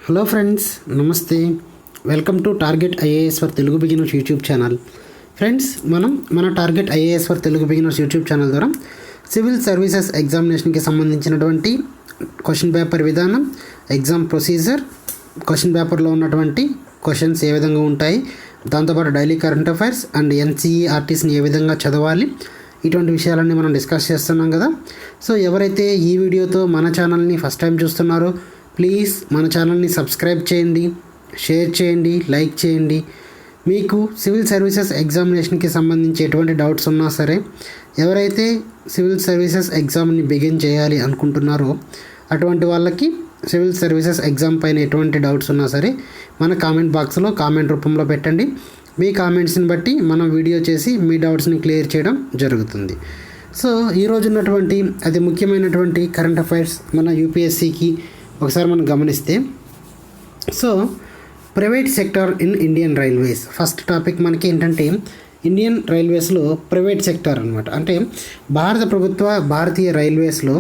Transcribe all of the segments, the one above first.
Hello friends, నమస్తే. Welcome to target IAS for Telugu beginners YouTube channel. Friends, మన target IAS for Telugu beginners YouTube channel ద్వారా civil services ఎగ్జామినేషన్కి సంబంధించినటువంటి question paper విధానం, exam procedure, question పేపర్లో ఉన్నటువంటి క్వశ్చన్స్ ఏ విధంగా ఉంటాయి, దాంతోపాటు డైలీ కరెంట్ అఫైర్స్ అండ్ ఎన్సీఈఆర్టీస్ని ఏ విధంగా చదవాలి, ఇటువంటి విషయాలన్నీ మనం డిస్కస్ చేస్తున్నాం కదా. సో ఎవరైతే ఈ వీడియోతో మన ఛానల్ని ఫస్ట్ టైం చూస్తున్నారో ప్లీజ్ మన ఛానల్ని సబ్స్క్రైబ్ చేయండి, షేర్ చేయండి, లైక్ చేయండి. మీకు సివిల్ సర్వీసెస్ ఎగ్జామినేషన్కి సంబంధించి ఎటువంటి డౌట్స్ ఉన్నా సరే, ఎవరైతే సివిల్ సర్వీసెస్ ఎగ్జామ్ని బిగిన్ చేయాలి అనుకుంటున్నారో అటువంటి వాళ్ళకి సివిల్ సర్వీసెస్ ఎగ్జామ్ పైన ఎటువంటి డౌట్స్ ఉన్నా సరే మన కామెంట్ బాక్స్లో కామెంట్ రూపంలో పెట్టండి. మీ కామెంట్స్ని బట్టి మనం వీడియో చేసి మీ డౌట్స్ని క్లియర్ చేయడం జరుగుతుంది. సో ఈరోజు ఉన్నటువంటి అతి ముఖ్యమైనటువంటి కరెంట్ అఫైర్స్ మన యూపీఎస్సీకి ఒకసారి మనం గమనిస్తే, so private sector in Indian railways. First topic మనకి ఏంటంటే ఇండియన్ రైల్వేస్లో ప్రైవేట్ సెక్టార్ అనమాట. అంటే భారతీయ రైల్వేస్లో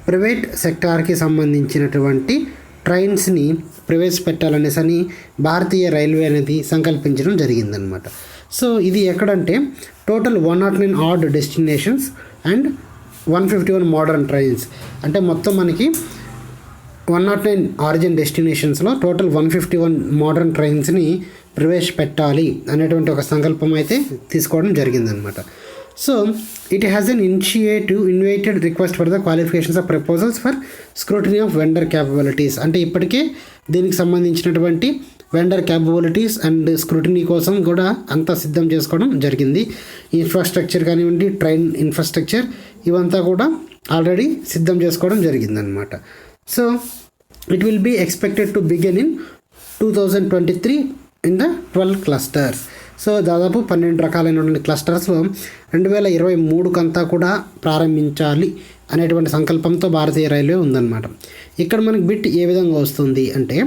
ప్రైవేట్ సెక్టార్కి సంబంధించినటువంటి ట్రైన్స్ని ప్రవేశపెట్టాలనేసి భారతీయ రైల్వే అనేది సంకల్పించడం జరిగిందనమాట. సో ఇది ఎక్కడంటే total 109 odd destinations and 151 modern trains. అంటే మొత్తం మనకి 109 ఆరిజిన్ డెస్టినేషన్స్లో టోటల్ 151 మోడర్న్ ట్రైన్స్ని ప్రవేశపెట్టాలి అనేటువంటి ఒక సంకల్పం అయితే తీసుకోవడం జరిగిందనమాట. So it has an invited request for the qualifications of proposals for scrutiny of vendor capabilities. అంటే ఇప్పటికే దీనికి సంబంధించినటువంటి వెండర్ క్యాపబిలిటీస్ అండ్ స్క్రూటినీ కోసం కూడా అంతా సిద్ధం చేసుకోవడం జరిగింది. ఇన్ఫ్రాస్ట్రక్చర్ కానివ్వండి, ట్రైన్ ఇన్ఫ్రాస్ట్రక్చర్, ఇవంతా కూడా ఆల్రెడీ సిద్ధం చేసుకోవడం జరిగిందనమాట. So it will be expected to begin in 2023 in the 12 clusters. సో దాదాపు 12 రకాలైనటువంటి క్లస్టర్స్లో 2023 కూడా ప్రారంభించాలి అనేటువంటి సంకల్పంతో భారతీయ రైల్వే ఉందన్నమాట. ఇక్కడ మనకి బిట్ ఏ విధంగా వస్తుంది అంటే,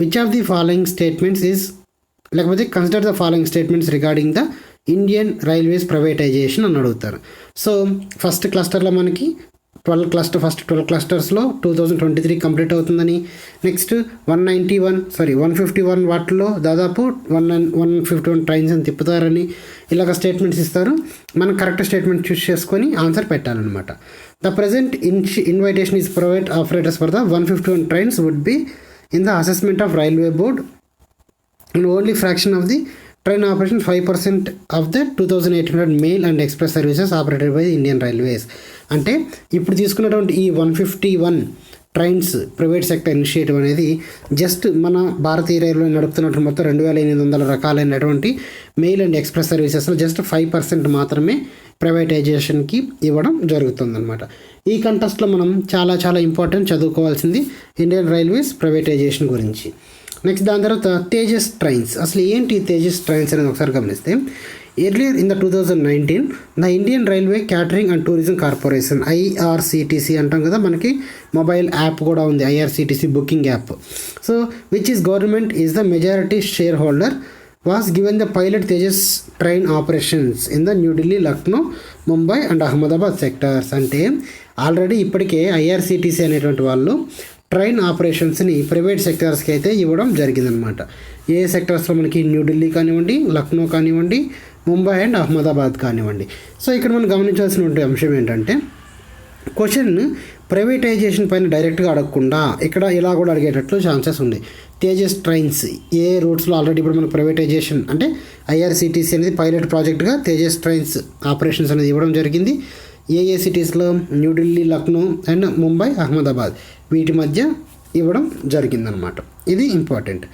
which of the following statements is, లేకపోతే consider the following statements regarding the Indian railways privatisation అని అడుగుతారు. సో ఫస్ట్ క్లస్టర్లో మనకి 12 క్లస్టర్స్లో 2023 కంప్లీట్ అవుతుందని, నెక్స్ట్ 151 వాటిలో దాదాపు 151 ట్రైన్స్ అని తిప్పుతారని ఇలాగ స్టేట్మెంట్స్ ఇస్తారు. మనం కరెక్ట్ స్టేట్మెంట్ చూస్ చేసుకొని ఆన్సర్ పెట్టాలన్నమాట. The present invitation is private operators for the 151 trains would be in the assessment of railway board and only fraction of the train operation 5% of the 2800 mail and express services operated by Indian railways. అంటే ఇప్పుడు తీసుకున్నటువంటి ఈ 151 trains private sector initiative అనేది just మన భారతీయ railway నడుపుతున్నట్టు మొత్తం 2800 రకాలైనటువంటి మెయిల్ అండ్ ఎక్స్ప్రెస్ సర్వీసెస్లో జస్ట్ 5% మాత్రమే ప్రైవేటైజేషన్కి ఇవ్వడం జరుగుతుందన్నమాట. ఈ కంటెస్ట్లో మనం చాలా ఇంపార్టెంట్ చదువుకోవాల్సింది ఇండియన్ రైల్వేస్ ప్రైవేటైజేషన్ గురించి. నెక్స్ట్ దాని తర్వాత తేజస్ ట్రైన్స్. అసలు ఏంటి తేజస్ ట్రైన్స్ అనేది ఒకసారి గమనిస్తే, earlier in the 2019 the Indian railway catering and tourism corporation, IRCTC అంటాం కదా, మనకి మొబైల్ యాప్ కూడా ఉంది, IRCTC booking app. So which is government is the majority share holder was given the pilot Tejas train operations in the New Delhi, Lucknow, Mumbai and Ahmedabad sectors. అంటే already ఇప్పటికే IRCTC అనేటువంటి వాళ్ళు train ఆపరేషన్స్ని private సెక్టార్స్కి అయితే ఇవ్వడం జరిగిందనమాట. ఏ సెక్టార్స్లో మనకి న్యూఢిల్లీ కానివ్వండి, లక్నో కానివ్వండి, ముంబై అండ్ అహ్మదాబాద్ కానివ్వండి. సో ఇక్కడ మనం గమనించాల్సిన అంశం ఏంటంటే, క్వశ్చన్ ప్రైవేటైజేషన్ పైన డైరెక్ట్గా అడగకుండా ఇక్కడ ఇలా కూడా అడిగేటట్లు ఛాన్సెస్ ఉంది. తేజస్ ట్రైన్స్ ఏ రూట్స్లో ఆల్రెడీ ఇప్పుడు మనకు ప్రైవేటైజేషన్ అంటే ఐఆర్సిటీసీ అనేది పైలట్ ప్రాజెక్ట్గా తేజస్ ట్రైన్స్ ఆపరేషన్స్ అనేది ఇవ్వడం జరిగింది. ఏ సిటీస్లో న్యూఢిల్లీ, లక్నో అండ్ ముంబై, అహ్మదాబాద్ వీటి మధ్య ఇవ్వడం జరిగిందనమాట. ఇది important.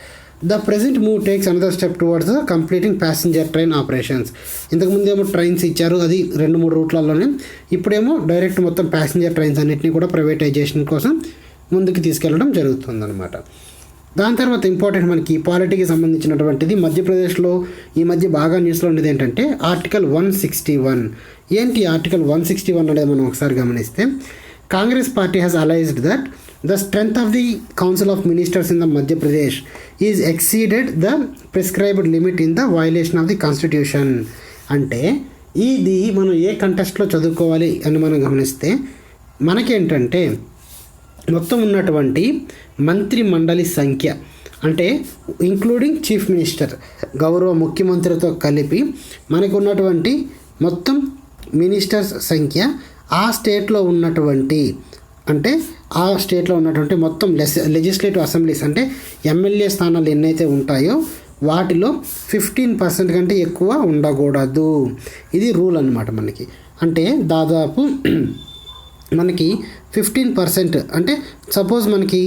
The present move takes another step towards the completing passenger train operations. ఇంతకుముందు ఏమో ట్రైన్స్ ఇచ్చారు, అది 2-3 రూట్లలోనే. ఇప్పుడేమో డైరెక్ట్ మొత్తం ప్యాసింజర్ ట్రైన్స్ అన్నింటినీ కూడా ప్రైవేటైజేషన్ కోసం ముందుకు తీసుకెళ్లడం జరుగుతుందన్నమాట. దాని తర్వాత ఇంపార్టెంట్ మనకి పాలిటీకి సంబంధించినటువంటిది మధ్యప్రదేశ్లో ఈ మధ్య బాగా న్యూస్లో ఉండేది ఏంటంటే ఆర్టికల్ 161. ఏంటి ఆర్టికల్ 161 అనేది మనం ఒకసారి గమనిస్తే, Congress party has alleged that the strength of the council of ministers in the Madhya Pradesh is exceeded the prescribed limit in the violation of the constitution. అంటే ఇది మనం ఏ కంటెస్ట్లో చదువుకోవాలి అని మనం గమనిస్తే, మనకేంటంటే మొత్తం ఉన్నటువంటి మంత్రి మండలి సంఖ్య అంటే ఇంక్లూడింగ్ చీఫ్ మినిస్టర్ గౌరవ ముఖ్యమంత్రితో కలిపి మనకు ఉన్నటువంటి మొత్తం మినిస్టర్స్ సంఖ్య ఆ స్టేట్లో ఉన్నటువంటి మొత్తం లెజిస్లేటివ్ అసెంబ్లీస్ అంటే ఎమ్మెల్యే స్థానాలు ఎన్నైతే ఉంటాయో వాటిలో 15% కంటే ఎక్కువ ఉండకూడదు. ఇది రూల్ అన్నమాట మనకి. అంటే దాదాపు మనకి 15% అంటే సపోజ్ మనకి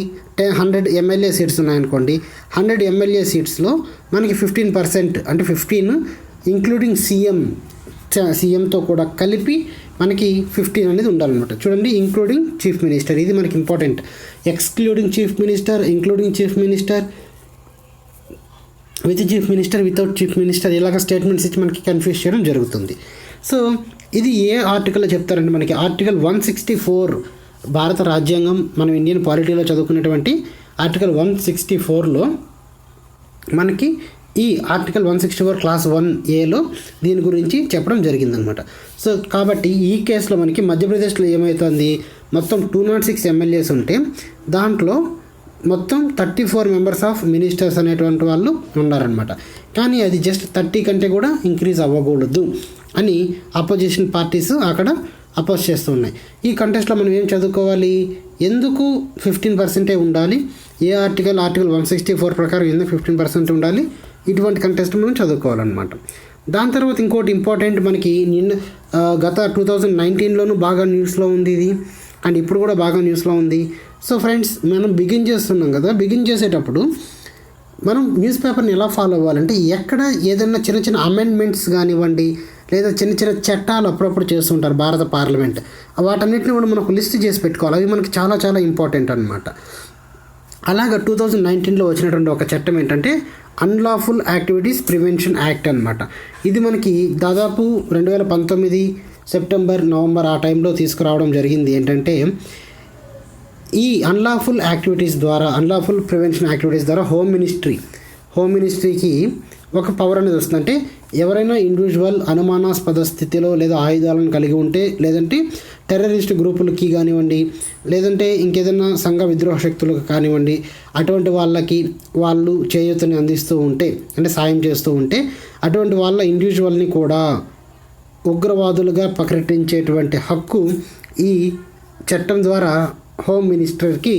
100 ఎమ్మెల్యే సీట్స్ ఉన్నాయనుకోండి, 100 ఎమ్మెల్యే సీట్స్లో మనకి 15% అంటే 15 ఇంక్లూడింగ్ సీఎంతో కూడా కలిపి మనకి 15 అనేది ఉండాలన్నమాట. చూడండి, ఇంక్లూడింగ్ చీఫ్ మినిస్టర్ ఇది మనకి important. Excluding chief minister, including chief minister, with chief minister, without chief minister ఇలాగ స్టేట్మెంట్స్ ఇచ్చి మనకి కన్ఫ్యూజ్ చేయడం జరుగుతుంది. సో ఇది ఏ ఆర్టికల్లో చెప్తారంటే మనకి ఆర్టికల్ 164 భారత రాజ్యాంగం మనం ఇండియన్ పాలిటీలో చదువుకునేటువంటి ఆర్టికల్ 164లో మనకి ఈ ఆర్టికల్ 164 క్లాస్ 1A దీని గురించి చెప్పడం జరిగిందనమాట. సో కాబట్టి ఈ కేసులో మనకి మధ్యప్రదేశ్లో ఏమవుతుంది, మొత్తం 206 ఎమ్మెల్యేస్ ఉంటే దాంట్లో మొత్తం 34 మెంబర్స్ ఆఫ్ మినిస్టర్స్ అనేటువంటి వాళ్ళు ఉన్నారనమాట. కానీ అది జస్ట్ 30 కంటే కూడా ఇంక్రీజ్ అవ్వకూడదు అని అపోజిషన్ పార్టీస్ అక్కడ అపోజ్ చేస్తూ ఉన్నాయి. ఈ కంటెస్ట్లో మనం ఏం చదువుకోవాలి, ఎందుకు 15% ఉండాలి, ఏ ఆర్టికల్ 164 ప్రకారం ఎందుకు 15% ఉండాలి, ఇటువంటి కంటెస్ట్ మనం చదువుకోవాలన్నమాట. దాని తర్వాత ఇంకోటి ఇంపార్టెంట్ మనకి గత 2019లోనూ బాగా న్యూస్లో ఉంది ఇది, అండ్ ఇప్పుడు కూడా బాగా న్యూస్లో ఉంది. సో ఫ్రెండ్స్, మనం బిగిన్ చేస్తున్నాం కదా, బిగిన్ చేసేటప్పుడు మనం న్యూస్ పేపర్ని ఎలా ఫాలో అవ్వాలంటే ఎక్కడ ఏదైనా చిన్న చిన్న అమెండ్మెంట్స్ కానివ్వండి లేదా చిన్న చిన్న చట్టాలు అప్పుడప్పుడు చేస్తుంటారు భారత పార్లమెంట్, వాటన్నిటిని కూడా మనకు లిస్ట్ చేసి పెట్టుకోవాలి. అవి మనకి చాలా చాలా ఇంపార్టెంట్ అనమాట. అలాగా 2019లో వచ్చినటువంటి ఒక చట్టం ఏంటంటే అన్లాఫుల్ యాక్టివిటీస్ ప్రివెన్షన్ యాక్ట్ అనమాట. ఇది మనకి దాదాపు 2019 సెప్టెంబర్ నవంబర్ ఆ టైంలో తీసుకురావడం జరిగింది. ఏంటంటే ఈ అన్లాఫుల్ ప్రివెన్షన్ యాక్టివిటీస్ ద్వారా హోమ్ మినిస్ట్రీకి ఒక పవర్ అనేది వస్తుంది. అంటే ఎవరైనా ఇండివిజువల్ అనుమానాస్పద స్థితిలో లేదా ఆయుధాలను కలిగి ఉంటే, లేదంటే టెర్రరిస్ట్ గ్రూపులకి కానివ్వండి, లేదంటే ఇంకేదైనా సంఘ విద్రోహ శక్తులకు కానివ్వండి, అటువంటి వాళ్ళు చేయూతని అందిస్తూ ఉంటే, అంటే సాయం చేస్తూ ఉంటే, అటువంటి వాళ్ళ ఇండివిజువల్ని కూడా ఉగ్రవాదులుగా ప్రకటించేటువంటి హక్కు ఈ చట్టం ద్వారా హోమ్ మినిస్టర్కి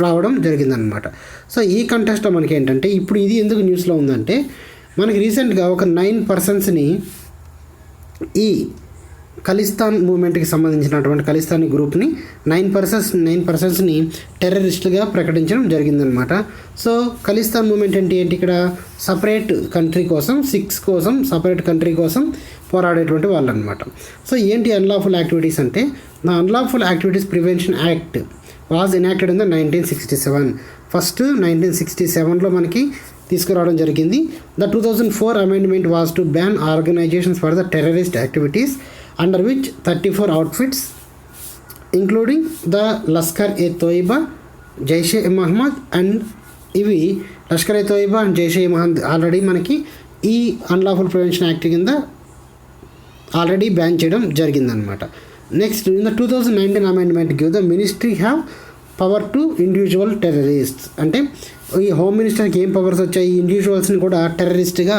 రావడం జరిగిందనమాట. సో ఈ కంటెస్ట్లో మనకి ఏంటంటే ఇప్పుడు ఇది ఎందుకు న్యూస్లో ఉందంటే మనకి రీసెంట్గా ఒక 9 పర్సన్స్ని ఈ ఖలిస్తాన్ మూవ్మెంట్కి సంబంధించినటువంటి ఖలిస్తానీ గ్రూప్ని 9 పర్సన్స్ని టెర్రరిస్టులుగా ప్రకటించడం జరిగిందనమాట. సో ఖలిస్తాన్ మూవ్మెంట్ ఏంటి ఇక్కడ సపరేట్ కంట్రీ కోసం, సపరేట్ కంట్రీ కోసం పోరాడేటువంటి వాళ్ళు అనమాట. సో ఏంటి అన్లాఫుల్ యాక్టివిటీస్ అంటే, the unlawful activities prevention act was enacted in the 1967. First 1967లో మనకి తీసుకురావడం జరిగింది. The 2004 amendment was to ban organisations for the terrorist activities under which 34 outfits including the Lashkar e Taiba, Jaish e Mohammed and ఇవి లష్కర్-e-తోయిబా అండ్ జైష్-e-మహమ్మద్ ఆల్రెడీ మనకి ఈ unlawful prevention act కింద already ban చేయడం జరిగిందనమాట. Next, in the 2019 amendment give the ministry have power to individual terrorists. అంటే ఈ home మినిస్టర్కి ఏం powers వచ్చాయి, ఇండివిజువల్స్ని కూడా టెర్రరిస్ట్గా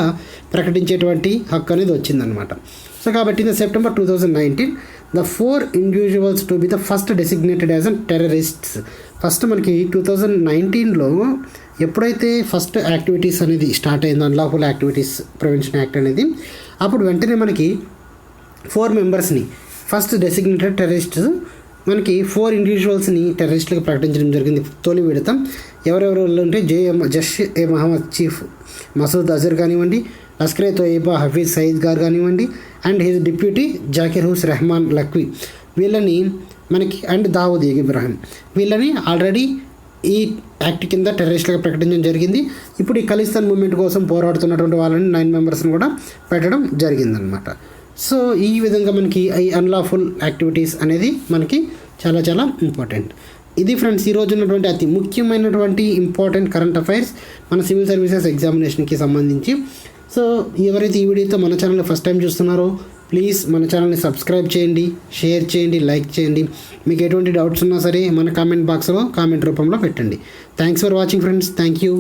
ప్రకటించేటువంటి హక్కు అనేది వచ్చిందనమాట. సో కాబట్టి in September 2019 the 4 individuals to be the first designated as an terrorists. First మనకి 2019లో ఎప్పుడైతే ఫస్ట్ యాక్టివిటీస్ అనేది స్టార్ట్ అయిందో అన్లాఫుల్ యాక్టివిటీస్ ప్రివెన్షన్ యాక్ట్ అనేది, అప్పుడు వెంటనే మనకి 4 మెంబర్స్ని ఫస్ట్ డెసిగ్నేటెడ్ టెర్రరిస్ట్స్ మనకి 4 ఇండివిజువల్స్ని టెర్రరిస్టులుగా ప్రకటించడం జరిగింది. తొలి విడత ఎవరెవరు అంటే జైష్-e-మహమ్మద్ చీఫ్ మసూద్ అజర్ కానివ్వండి, లష్కర్-e-తోయిబా హఫీజ్ సయీద్ గారు కానివ్వండి, అండ్ హిజ్ డిప్యూటీ జాకిర్ హుస్ రెహమాన్ లఖ్వీ, వీళ్ళని మనకి అండ్ దావూద్ ఇబ్రాహిం, వీళ్ళని ఆల్రెడీ ఈ యాక్ట్ కింద టెర్రరిస్టులుగా ప్రకటించడం జరిగింది. ఇప్పుడు ఈ ఖలిస్తాన్ మూవ్మెంట్ కోసం పోరాడుతున్నటువంటి వాళ్ళని 9 మెంబర్స్ని కూడా పెట్టడం జరిగిందనమాట. సో ఈ విధంగా మనకి ఈ అన్లాఫుల్ యాక్టివిటీస్ అనేది మనకి చాలా చాలా ఇంపార్టెంట్. ఇది ఫ్రెండ్స్ ఈరోజు ఉన్నటువంటి అతి ముఖ్యమైనటువంటి ఇంపార్టెంట్ కరెంట్ అఫైర్స్ మన సివిల్ సర్వీసెస్ ఎగ్జామినేషన్కి సంబంధించి. సో ఎవరైతే ఈ వీడియోతో మన ఛానల్ ఫస్ట్ టైం చూస్తున్నారో ప్లీజ్ మన ఛానల్ని సబ్స్క్రైబ్ చేయండి, షేర్ చేయండి, లైక్ చేయండి. మీకు ఎటువంటి డౌట్స్ ఉన్నా సరే మన కామెంట్ బాక్స్లో కామెంట్ రూపంలో పెట్టండి. Thanks for watching friends. Thank you.